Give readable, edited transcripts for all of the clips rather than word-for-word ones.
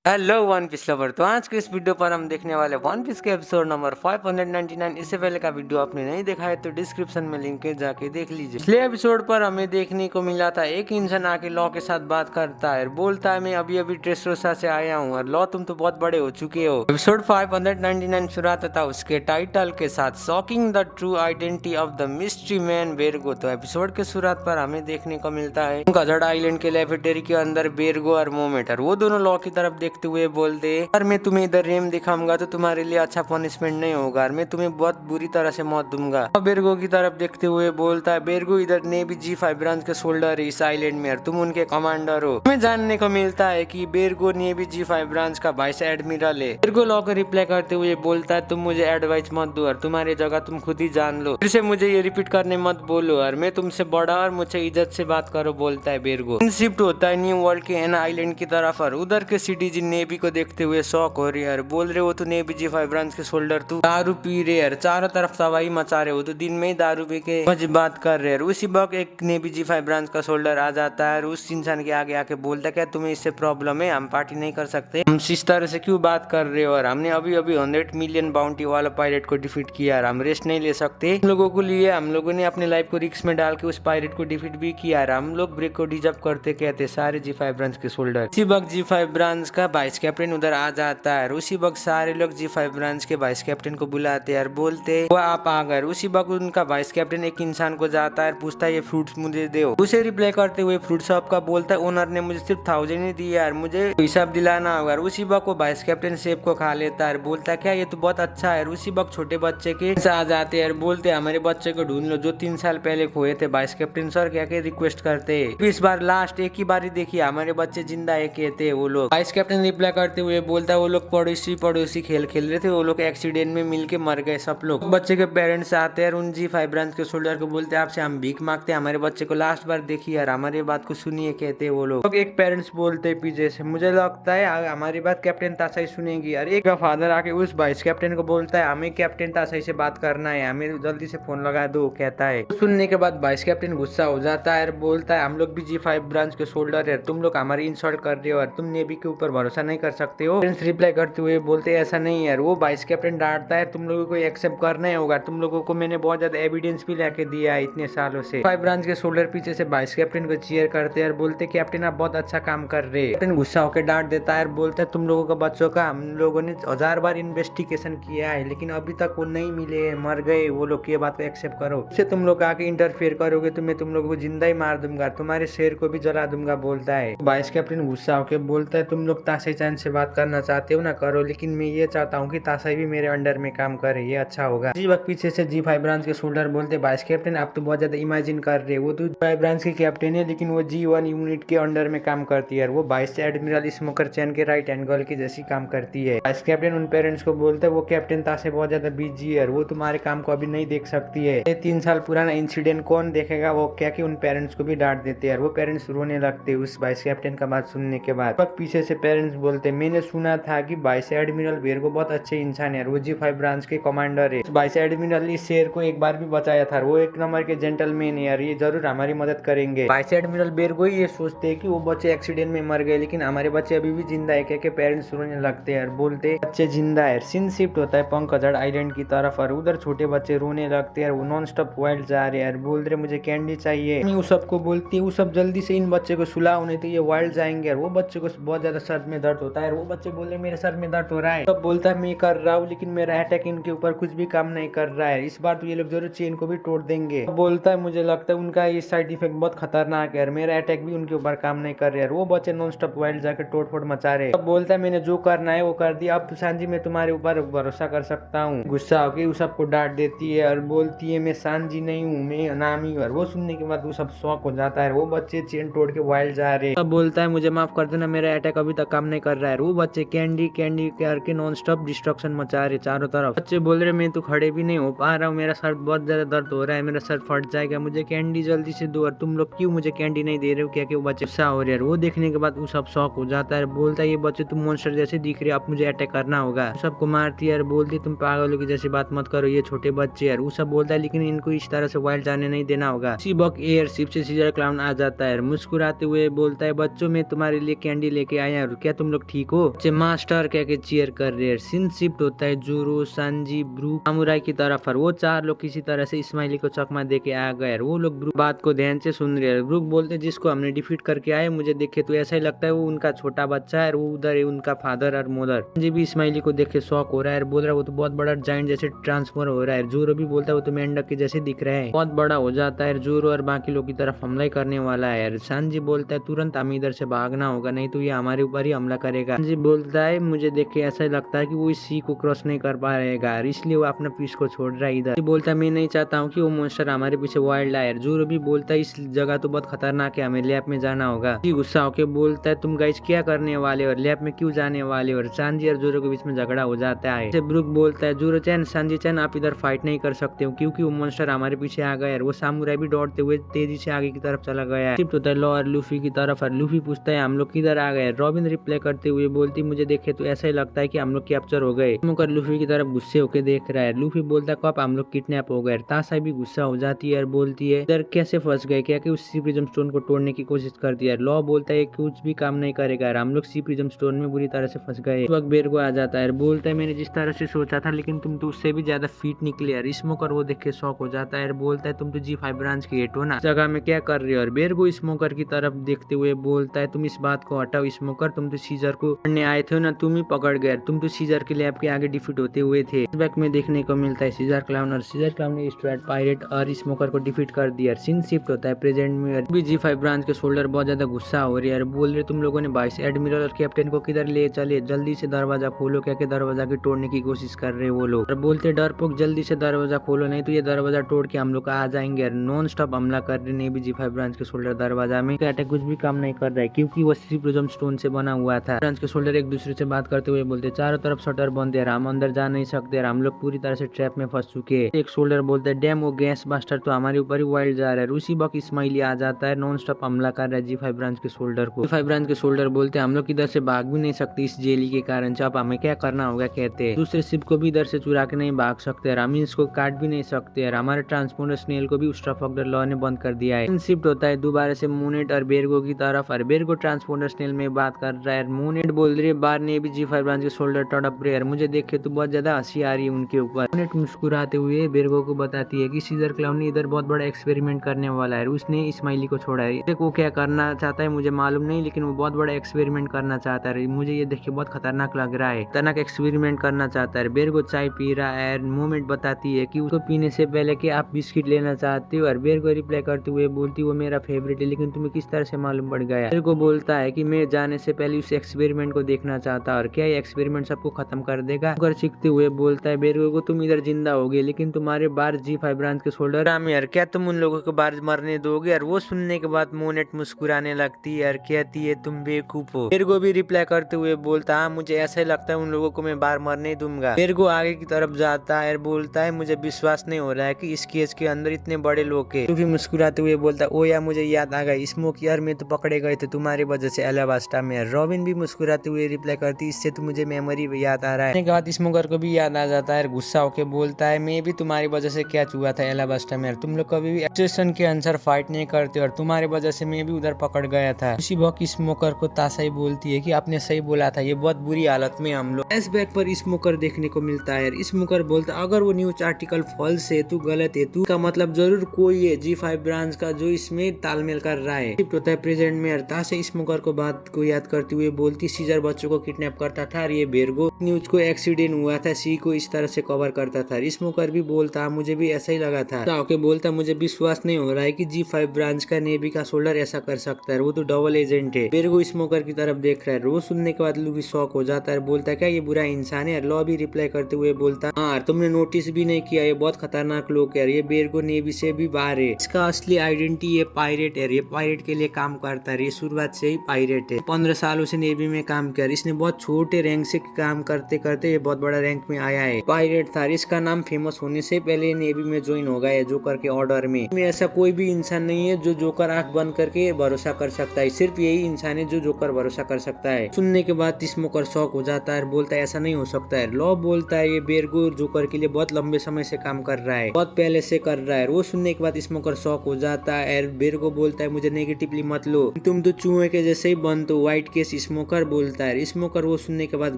Hello one piece lover. तो आज के इस वीडियो पर हम देखने वाले वन पीस के एपिसोड नंबर 599। इससे पहले का वीडियो आपने नहीं देखा है तो डिस्क्रिप्शन में लिंक है, जाके देख लीजिए। पिछले एपिसोड पर हमें देखने को मिला था एक इंसान आके लॉ के साथ बात करता है, बोलता है मैं अभी अभी ड्रेसरोसा से आया हूँ और लॉ तुम तो बहुत बड़े हो चुके हो। एपिसोड 599 शुरू होता था उसके टाइटल के साथ shocking the true identity of the mystery man बेरगो। तो एपिसोड के शुरुआत पर हमें देखने को मिलता है गजड़ आइलैंड के लेफेटेरी के अंदर बेरगो और मोमेटर वो दोनों लॉ की तरफ देखते हुए बोलते और मैं तुम्हें इधर रेम दिखाऊंगा तो तुम्हारे लिए अच्छा पनिशमेंट नहीं होगा और मैं तुम्हें बहुत बुरी तरह से मौत दूंगा। बेरगो की तरफ देखते हुए बोलता है बेरगो इधर नेवी G5 ब्रांच के सोल्डर है इस आइलैंड में और तुम उनके कमांडर हो। हमें जानने को मिलता है कि बेरगो नेवी G5 ब्रांच का वाइस एडमिरल है। बेरगो लॉ को रिप्लाई करते हुए बोलता है तुम मुझे एडवाइस मत दो और तुम्हारी जगह तुम खुद ही जान लो, फिर से मुझे ये रिपीट करने मत बोलो और मैं तुमसे बड़ा और मुझे इज्जत से बात करो, बोलता है बेरगो। शिफ्ट होता है न्यू वर्ल्ड के एन आइलैंड की तरफ और उधर के सिटीजन नेवी को देखते हुए शौक हो रही है, बोल रहे हो तो नेवी G5 ब्रांच के सोल्डर तू दारू पी रहे है, चारों तरफ तबाही मचा रहे हो, तो दिन में ही दारू पी के कुछ बात कर रहे हैं। उसी वक्त एक नेवी G5 ब्रांच का सोल्डर आ जाता है और उस इंसान के आगे आके बोलता है क्या तुम्हें इससे प्रॉब्लम है, हम पार्टी नहीं कर सकते, हम इस तरह से क्यों बात कर रहे हो और हमने अभी अभी 100 मिलियन बाउंटी वाला पायरेट को डिफीट किया और हम रेस्ट नहीं ले सकते। हम लोगों को लिए हम लोगों ने अपने लाइफ को रिस्क में डाल के उस पायरेट को डिफीट भी किया और हम लोग ब्रेक को डिजर्व करते कहते सारे G5 ब्रांच के सोल्डर। इसी वक्त G5 ब्रांच का वाइस कैप्टन उधर आ जाता है और उसी वक्त सारे लोग G5 ब्रांच के वाइस कैप्टन को बुलाते हैं और बोलते वो आप आ गए। उसी वक्त उनका वाइस कैप्टन एक इंसान को जाता है, पूछता है ये फ्रूट्स मुझे दो। उसे रिप्लाई करते हुए फ्रूट शॉप का बोलता है ओनर ने मुझे सिर्फ 1000 ही दिया और मुझे हिसाब दिलाना होगा। उसी वक्त वो वाइस कैप्टन सेब को खा लेता है, बोलता है क्या ये तो बहुत अच्छा है। उसी वक्त छोटे बच्चे के आ जाते हैं, बोलते हमारे बच्चे को ढूंढ लो जो 3 साल पहले खोए थे। वाइस कैप्टन सर क्या के रिक्वेस्ट करते हैं इस बार लास्ट एक ही बारी देखिए हमारे बच्चे जिंदा है कहते वो लोग। वाइस कैप्टन रिप्लाई करते हुए बोलता है वो लोग पड़ोसी खेल खेल रहे थे, वो लोग एक्सीडेंट में मिलके मर गए सब लोग। बच्चे के पेरेंट्स आते हैं और उन G5 ब्रांच के सोल्डर को बोलते हैं आपसे हम भीख मांगते हैं, हमारे बच्चे को लास्ट बार देखिए यार हमारी बात को सुनिए कहते वो लोग। एक पेरेंट्स बोलते हैं पीछे से मुझे लगता है हमारी बात कैप्टन तासाई सुनेगी और एक फादर आके उस वाइस कैप्टन को बोलता है हमें कैप्टन तासाई से बात करना है, हमें जल्दी से फोन लगा दो कहता है। सुनने के बाद वाइस कैप्टन गुस्सा हो जाता है और बोलता है हम लोग भी G5 ब्रांच के सोल्डर है, तुम लोग हमारी इंसल्ट कर रहे हो और तुम नेवी के ऊपर भरोसा नहीं कर सकते हो। रिप्लाई करते हुए बोलते ऐसा नहीं है। वो वाइस कैप्टन डांटता है तुम लोगों को एक्सेप्ट करना ही होगा, तुम लोगों को मैंने बहुत ज्यादा एविडेंस भी लेके दिया है इतने सालों से। 5 ब्रांच के सोल्डर पीछे से वाइस कैप्टन को चीयर करते हैं और बोलते कैप्टन आप बहुत अच्छा काम कर रहे हैं। कैप्टन गुस्सा होकर डांट देता है और बोलता है तुम लोगों का बच्चों का हम लोगों ने 1000 बार इन्वेस्टिगेशन किया है लेकिन अभी तक वो नहीं मिले, मर गए वो लोग, ये बात को एक्सेप्ट करो। इससे तुम लोग आके इंटरफेयर करोगे तो मैं तुम लोगों को जिंदा ही मार दूंगा, तुम्हारे शेर को भी जला दूंगा, बोलता है। वाइस कैप्टन गुस्सा होकर बोलता है तुम लोग तासाई चांद से बात करना चाहते हो ना करो, लेकिन मैं ये चाहता हूँ कि तासाई भी मेरे अंडर में काम करे, ये अच्छा होगा। इसी वक्त पीछे से G5 ब्रांच के सोल्डर बोलते वाइस कैप्टन आप तो बहुत ज्यादा इमेजिन कर रहे हो, वो तो G5 ब्रांच के कैप्टन है लेकिन वो G1 यूनिट के अंडर में काम करती है, वो वाइस एडमिरल स्मोकर चैन के राइट हैंड गर्ल की जैसी काम करती है। वाइस कैप्टन उन पेरेंट्स को बोलते है वो कैप्टन तासे बहुत ज्यादा बिजी है, वो तुम्हारे काम को अभी नहीं देख सकती है, ये 3 साल पुराना इंसिडेंट कौन देखेगा, वो क्या कि उन पेरेंट्स को भी डांट देते हैं। वो पेरेंट्स रोने लगते उस वाइस कैप्टन का बात सुनने के बाद। पीछे से पेरेंट्स बोलते मैंने सुना था कि वाइस एडमिरल बेरगो बहुत अच्छे इंसान है, वो G5 ब्रांच के कमांडर है, वाइस एडमिरल इस शेर को एक बार भी बचाया था, वो एक नंबर के जेंटलमैन है यार, ये जरूर हमारी मदद करेंगे। वाइस एडमिरल बेरगो ये सोचते हैं कि वो बच्चे एक्सीडेंट में मर गए लेकिन हमारे बच्चे अभी भी जिंदा है, क्या पेरेंट्स रोने लगते हैं बोलते बच्चे जिंदा है। सीन शिफ्ट होता है पंकजड़ आइलैंड की तरफ और उधर छोटे बच्चे रोने लगते हैं, वो नॉन स्टॉप वाइल्ड जा रहे हैं, बोल रहे मुझे कैंडी चाहिए। वो सबको बोलती है वो सब जल्दी से इन बच्चे को सुलाओ नहीं तो ये वाइल्ड जाएंगे। वो बच्चे को बहुत ज्यादा सर में दर्द होता है, वो बच्चे बोले मेरे सर में दर्द हो रहा है, तब बोलता है मैं कर रहा हूँ लेकिन मेरा अटैक इनके ऊपर कुछ भी काम नहीं कर रहा है, इस बार तो ये लोग जरूर चेन को भी तोड़ देंगे। बोलता है मुझे लगता है उनका ये साइड इफेक्ट बहुत खतरनाक है, मेरा अटैक भी उनके ऊपर काम नहीं कर रहा है। वो बच्चे नॉन स्टॉप वाइल्ड जाकर तोड़ फोड़ मचा रहे। अब बोलता है मैंने जो करना है वो कर दिया, अब तो सांजी मैं तुम्हारे ऊपर भरोसा कर सकता हूँ। गुस्सा होकर वो सबको डांट देती है और बोलती है मैं सांजी नहीं हूँ, मैं अनामी हूँ। वो सुनने के बाद वो सब शौक हो जाता है, वो बच्चे चेन तोड़ के वाइल्ड जा रहे। अब बोलता है मुझे माफ कर देना मेरा अटैक अभी तक काम नहीं कर रहा है। वो बच्चे कैंडी कैंडी करके नॉन स्टॉप डिस्ट्रक्शन मचा रहे चारों तरफ। बच्चे बोल रहे मैं तो खड़े भी नहीं हो पा रहा हूँ, मेरा सर बहुत ज्यादा दर्द हो रहा है, मेरा सर फट जाएगा, मुझे कैंडी जल्दी से दो और तुम लोग क्यों मुझे कैंडी नहीं दे रहे हो, क्या कि वो बच्चे गुस्सा हो रहे हैं। वो देखने के बाद वो सब शौक हो जाता है, बोलता है ये बच्चे तुम मॉन्स्टर जैसे दिख रहे हो, अब मुझे अटैक करना होगा। सबको मारती है और बोलती तुम पागलों की जैसी बात मत करो, ये छोटे बच्चे है। वो सब बोलता है लेकिन इनको इस तरह से वाइल्ड जाने नहीं देना होगा। इसी वक्त एयर शिप से सीजर क्लाउन आ जाता है, मुस्कुराते हुए बोलता है बच्चों मैं तुम्हारे लिए कैंडी लेके आया हूँ, क्या तुम लोग ठीक हो? मास्टर कह के चीयर कर रहे हैं। सीन शिफ्ट होता है जोरो, सांजी, ब्रूक, सामुराई की तरफ और वो चार लोग किसी तरह से इस्माइली को चकमा दे के आ गए। वो लोग ब्रूक बात को ध्यान से सुन रहे हैं। ब्रूक बोलते जिसको हमने डिफीट करके आए मुझे देखे तो ऐसा ही लगता है वो उनका छोटा बच्चा है और वो उधर है उनका फादर और मदर। संजी भी इस्माइली को देख के शॉक हो रहा है, बोल रहा है वो तो बहुत बड़ा जाइंट जैसे ट्रांसफर हो रहा है। जोरो भी बोलता है वो तो मेंढक के जैसे दिख रहा है, बहुत बड़ा हो जाता है। जोरो और बाकी लोग की तरफ हमला करने वाला है। सांजी बोलता है तुरंत हमें इधर से भागना होगा नहीं तो ये हमारे ऊपर ही हमला करेगा। सांजी बोलता है मुझे देख के ऐसा लगता है कि वो इस सी को क्रॉस नहीं कर पा रहेगा इसलिए वो अपना पीस को छोड़ रहा है इधर। बोलता है मैं नहीं चाहता हूँ कि वो मॉन्स्टर हमारे पीछे वाइल्ड आए। जोरो भी बोलता है इस जगह तो बहुत खतरनाक है, हमें लैब में जाना होगा। गुस्सा होकर बोलता है तुम गाइस क्या करने वाले और लैब में क्यों जाने वाले। और सांजी और जोरो के बीच में झगड़ा हो जाता है। ब्रूक बोलता है जोरो चैन, सांजी चैन आप इधर फाइट नहीं कर सकते हो क्योंकि वो मॉन्स्टर हमारे पीछे आ गया है। वो सामुराई भी दौड़ते हुए तेजी से आगे की तरफ चला गया है। शिफ्ट होता है लॉ और लूफी की तरफ और लूफी पूछता है हम लोग किधर आ गए। रॉबिन रिप्लाई करते हुए बोलती मुझे देखे तो ऐसा ही लगता है कि हम लोग कैप्चर हो गए। मुकर लूफी की तरफ गुस्से होकर देख रहा है। लूफी बोलता है कब हम लोग किडनैप हो गए। ताशा भी गुस्सा हो जाती है और बोलती है इधर कैसे फंस गए, क्या कि उस सी प्रिज्म स्टोन को तोड़ने की कोशिश करती है। लॉ बोलता है कुछ भी काम नहीं करेगा, हम लोग सी प्रिज्म स्टोन में बुरी तरह से फंस गए। उस वक्त बेरगो आ जाता है, बोलता है मैंने जिस तरह से सोचा था लेकिन तुम तो उससे भी ज्यादा फिट निकले यार। स्मोकर वो देख के शॉक हो जाता है, बोलता है तुम तो G5 ब्रांच की हेड हो ना, जगह में क्या कर रहे हो। और बेरगो स्मोकर की तरफ देखते हुए बोलता है तुम इस बात को हटाओ स्मोकर, तुम तो सीजर को पकड़ने आए थे ना, तुम ही पकड़ गए, तुम तो सीजर के लैब के आगे डिफीट होते हुए थे। बैक में देखने को मिलता है सीजर क्लाउन और सीजर क्लाउन ने स्ट्रेट पायरेट और स्मोकर को डिफीट कर दिया। सीन शिफ्ट होता है प्रेजेंट में भी G5 ब्रांच के शोल्डर बहुत ज्यादा गुस्सा हो रही है और बोल रहे तुम लोगों ने वाइस एडमिरल और कैप्टन को किधर ले चले, जल्दी से दरवाजा खोलो, क्या के दरवाजा के तोड़ने की कोशिश कर रहे वो लोग। और बोलते डरपोक जल्दी से दरवाजा खोलो नहीं तो ये दरवाजा तोड़ के हम लोग आ जाएंगे। नॉन स्टॉप हमला कर रहे नहीं भी G5 ब्रांच के शोल्डर दरवाजा में अटैक कुछ भी काम नहीं कर रहा है क्योंकि वो सी प्रिज्म स्टोन से बना हुआ था। ब्रांच के शोल्डर एक दूसरे से बात करते हुए बोलते चारों तरफ शटर बंद है, हम अंदर जा नहीं सकते, हम लोग पूरी तरह से ट्रैप में फंस चुके हैं। एक शोल्डर बोलते है डैम वो गैस मास्टर तो हमारे ऊपर ही वाइल्ड जा रहा है। उसी वक्त इस्माइली आ जाता है, नॉन स्टॉप हमला कर रहा है G5 ब्रांच के शोल्डर को। G5 ब्रांच के शोल्डर बोलते हैं हम लोग इधर से भाग भी नहीं सकते इस जेली के कारण, अब हमें क्या करना होगा। कहते हैं दूसरे शिप को भी इधर से चुरा के नहीं भाग सकते, हम इसको काट भी नहीं सकते और हमारे ट्रांसपोर्टर स्नेल को भी उस्ट्राफॉक्डर लॉ ने बंद कर दिया है। शिफ्ट होता है दोबारा से मूनेट और बेरगो की तरफ और बेरगो ट्रांसपोर्टर स्नेल में बात कर रहा है। मूनेट बोल रही है बार ने भी G5 ब्रांच के शोल्डर तड़प रहे हैं, मुझे देखे तो बहुत ज्यादा हंसी आ रही है उनके ऊपर। मूनेट मुस्कुराते हुए बेरगो को बताती है कि सीजर क्लाउन ने इधर बहुत बड़ा एक्सपेरिमेंट करने वाला है, उसने इस्माइली को छोड़ा है। वो क्या करना चाहता है मुझे मालूम नहीं लेकिन वो बहुत बड़ा एक्सपेरिमेंट करना चाहता है, मुझे ये देख के बहुत खतरनाक लग रहा है, खतरनाक एक्सपेरिमेंट करना चाहता है। बेरगो चाय पी रहा है, मूवमेंट बताती है कि उसको पीने से पहले कि आप बिस्किट लेना चाहते हो और बेरगो रिप्लाई करते हुए बोलती वो मेरा फेवरेट है लेकिन तुम्हें किस तरह से मालूम पड़ गया। बेरगो बोलता है कि मैं जाने से पहले उस एक्सपेरिमेंट को देखना चाहता और क्या ये एक्सपेरिमेंट सबको खत्म कर देगा। सीखते हुए बोलता है बेरगो को तुम इधर जिंदा होगे लेकिन तुम्हारे बार G5 ब्रांच के शोल्डर यार क्या तुम उन लोगों को बार मरने दोगे। और वो सुनने के बाद मोनेट मुस्कुराने लगती है और कहती है तुम बेवकूफ हो। बेरगो भी रिप्लाई करते हुए बोलता है मुझे ऐसा ही लगता है उन लोगों को मैं बार मरने दूंगा। बेरगो आगे की तरफ जाता है और बोलता है मुझे विश्वास नहीं हो रहा है कि इस केस के अंदर इतने बड़े लोग है। तो भी मुस्कुराते हुए बोलता है ओ यार मुझे याद आ गया, स्मोक यार में तो पकड़े गए थे तुम्हारी वजह से एलाबास्टा में। रॉबिन भी मुस्कुराते हुए रिप्लाई करती इससे तो मुझे मेमोरी याद आ रहा है। के बाद स्मोकर को भी याद आ जाता है, गुस्सा होकर बोलता है मैं भी तुम्हारी वजह से क्या हुआ था एलाबास्टा में, तुम लोग कभी भी एक्सप्रेशन के अनुसार फाइट नहीं करते और तुम्हारी वजह से मैं भी उधर पकड़ गया था। उसी वक्त स्मोकर को ताशा ही बोलती है कि आपने सही बोला था, ये बहुत बुरी हालत में हम लोग। इस बैक पर स्मोकर देखने को मिलता है, स्मोकर बोलता अगर वो न्यूज आर्टिकल फॉल्स है तू गलत है, तू का मतलब जरूर कोई है G5 ब्रांच का जो इसमें तालमेल कर रहा है। शिफ्ट होता है प्रेजेंट में, ताशा स्मोकर को बात को याद करते हुए बोलती सीजर बच्चों को किडनैप करता था और ये बेरगो न्यूज को एक्सीडेंट हुआ था सी को इस तरह से कवर करता था। स्मोकर भी बोलता मुझे भी ऐसा ही लगा था। ओके बोलता मुझे विश्वास नहीं हो रहा है कि G5 ब्रांच का नेवी का शोल्डर ऐसा कर सकता है, वो तो डबल एजेंट है। बेरगो स्मोकर की तरफ देख रहा है, वो सुनने के बाद लू भी शॉक हो जाता है, बोलता है क्या ये बुरा इंसान है। लॉ भी रिप्लाई करते हुए बोलता हाँ तुमने नोटिस भी नहीं किया, ये बहुत खतरनाक लोग है, ये बेरगो नेवी से भी बाहर है, इसका असली आइडेंटिटी ये पायरेट है, ये पायरेट के लिए काम करता है, ये शुरुआत से ही पायरेट है, 15 सालों से नेवी में काम किया, इसने बहुत छोटे रैंक से काम करते करते ये बहुत बड़ा रैंक में आया है, पायरेट था। इसका नाम फेमस होने से पहले नेवी में ज्वाइन हो गया है जोकर के ऑर्डर में। ऐसा कोई भी इंसान नहीं है जो जोकर आंख बंद करके भरोसा कर सकता है, सिर्फ यही इंसान है जो जोकर भरोसा कर सकता है। सुनने के बाद स्मोकर शॉक हो जाता है, बोलता है ऐसा नहीं हो सकता है। लॉ बोलता है ये बेरगो जोकर के लिए बहुत लंबे समय से काम कर रहा है, बहुत पहले से कर रहा है। वो सुनने के बाद स्मोकर शॉक हो जाता है, बेरगो बोलता है मुझे नेगेटिवली मत लो, तुम तो चूहे के जैसे ही बंद हो, व्हाइट केस स्मोकर बोलता है। स्मोकर वो सुनने के बाद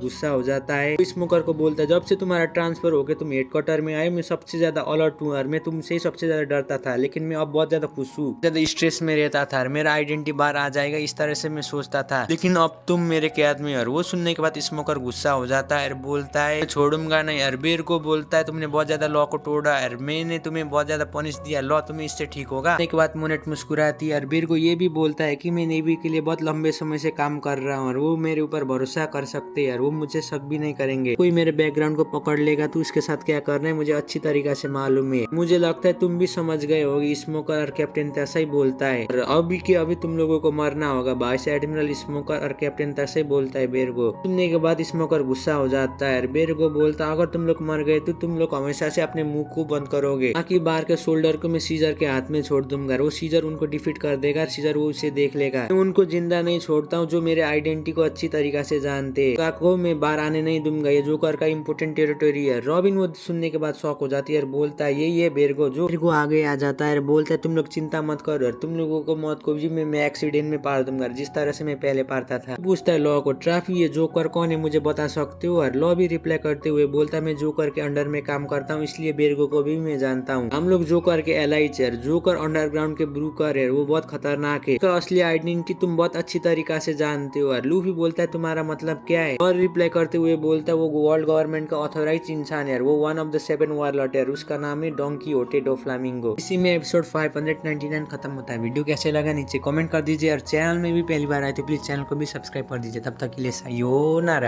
गुस्सा हो जाता है। स्मोकर को बोलता है जब से तुम्हारा ट्रांसफर हो गया तुम हेडक्वार्टर में आए, मैं सबसे ज्यादा अलर्ट हूँ और मैं तुमसे ही सबसे ज्यादा डरता था, लेकिन मैं अब बहुत ज्यादा खुश हूँ, ज्यादा स्ट्रेस में रहता था, मेरा आइडेंटिटी बाहर आ जाएगा इस तरह से मैं सोचता था, लेकिन अब तुम मेरे कैद में। और वो सुनने के बाद स्मोकर गुस्सा हो जाता है और बोलता है छोड़ूंगा नहीं। और बेर को बोलता है तुमने बहुत ज्यादा लॉ को तोड़ा और मैंने तुम्हें बहुत ज्यादा पनिश दिया, लॉ तुम्हें इससे ठीक होगा। के बाद मोनेट मुस्कुराती है और बेर को ये भी बोलता है कि मैं नेवी के लिए बहुत लंबे समय से काम कर रहा हूँ और वो मेरे ऊपर भरोसा कर सकते हैं और वो मुझे शक भी नहीं करेंगे। कोई मेरे बैकग्राउंड को पकड़ लेगा तो उसके साथ क्या करना है मुझे अच्छी तरीका से मालूम है। मुझे लगता है तुम भी समझ गए होगी। स्मोकर और कैप्टन तैसा ही बोलता है और अभी के अभी तुम लोगों को मरना होगा। वाइस एडमिरल स्मोकर और कैप्टन तैसा ही बोलता है बेर को। सुनने के बाद स्मोकर गुस्सा हो जाता है और बेर को बोलता है अगर तुम लोग मर गए तो तुम लोग हमेशा से अपने मुंह को बंद करोगे, बाकी बाहर के शोल्डर को मैं सीजर के हाथ में छोड़ दूंगा। वो सीजर उनको डिफीट कर देगा, सीजर वो उसे देख लेगा। मैं उनको जिंदा नहीं छोड़ता हूँ जो मेरे आइडेंटिटी को अच्छी तरीका से जानते हैं, को मैं बाहर आने नहीं दूंगा, ये जोकर का इंपोर्टेंट टेरिटोरी है। रॉबिन वो सुनने के बाद शॉक हो जाती है और बोलता है यही है बेरगो, जो बेरगो आगे आ जाता है और बोलता है तुम लोग चिंता मत करो, तुम लोगों को मौत को भी मैं एक्सीडेंट में पार दूंगा जिस तरह से मैं पहले पारता था। पूछता है लॉ को ट्रैफी ये जोकर कौन है मुझे बता सकते हो? और लॉ भी रिप्लाई करते हुए बोलता है मैं जोकर के अंडर में काम करता हूँ इसलिए बेरगो को भी मैं जानता हूँ। हम लोग जोकर के एलाइज है। जोकर अंडरग्राउंड के ब्रूकर है, वो बहुत खतरनाक है, उसका असली आइडेंटिटी तुम बहुत अच्छी तरीका से जानते हो। और लूफी बोलता है तुम्हारा मतलब क्या है? और रिप्लाई करते हुए बोलता है वो वर्ल्ड गवर्नमेंट का ऑथोराइज इंसान है, वो वन ऑफ द 7 वारलॉट है, उसका नाम है डोंकी quijote डो फ्लामिंगो। इसी में एपिसोड 599 खत्म होता है। वीडियो कैसे लगा नीचे कमेंट कर दीजिए और चैनल में भी पहली बार आए तो प्लीज चैनल को भी सब्सक्राइब कर दीजिए। तब तक के लिए सायोनारा।